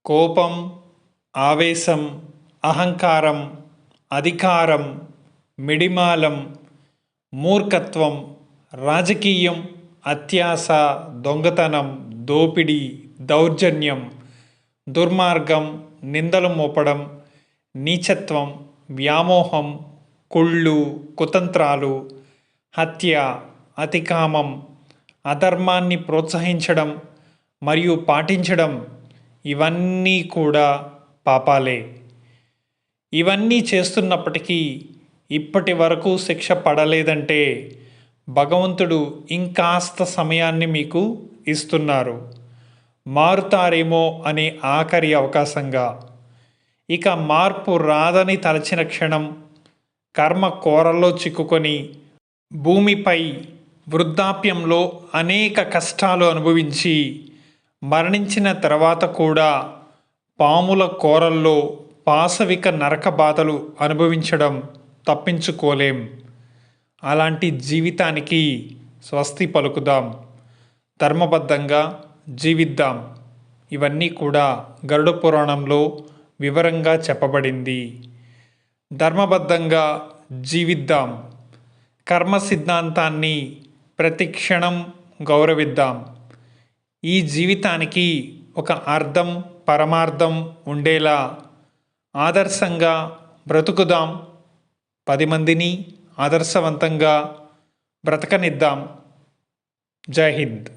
కోపం, ఆవేశం, అహంకారం, అధికారం, మిడిమాలం, మూర్ఖత్వం, రాజకీయం, అత్యాశ, దొంగతనం, దోపిడీ, దౌర్జన్యం, దుర్మార్గం, నిందలు మోపడం, నీచత్వం, వ్యామోహం, కుళ్ళు, కుతంత్రాలు, హత్య, అతికామం, అధర్మాన్ని ప్రోత్సహించడం మరియు పాటించడం ఇవన్నీ కూడా పాపాలే. ఇవన్నీ చేస్తున్నప్పటికీ ఇప్పటి వరకు శిక్ష పడలేదంటే భగవంతుడు ఇంకాస్త సమయాన్ని మీకు ఇస్తున్నారు, మారుతారేమో అనే ఆఖరి అవకాశంగా. ఇక మార్పు రాదని తలచిన క్షణం కర్మ కోరల్లో చిక్కుకొని భూమిపై వృద్ధాప్యంలో అనేక కష్టాలు అనుభవించి మరణించిన తర్వాత కూడా పాముల కోరల్లో పాశవిక నరక బాధలు అనుభవించడం తప్పించుకోలేం. అలాంటి జీవితానికి స్వస్తి పలుకుదాం, ధర్మబద్ధంగా జీవిద్దాం. ఇవన్నీ కూడా గరుడ పురాణంలో వివరంగా చెప్పబడింది. ధర్మబద్ధంగా జీవిద్దాం, కర్మ సిద్ధాంతాన్ని ప్రతి క్షణం గౌరవిద్దాం. ఈ జీవితానికి ఒక అర్థం, పరమార్థం ఉండేలా ఆదర్శంగా బ్రతుకుదాం. 10 మందిని ఆదర్శవంతంగా బ్రతకనిద్దాం. జై హింద్.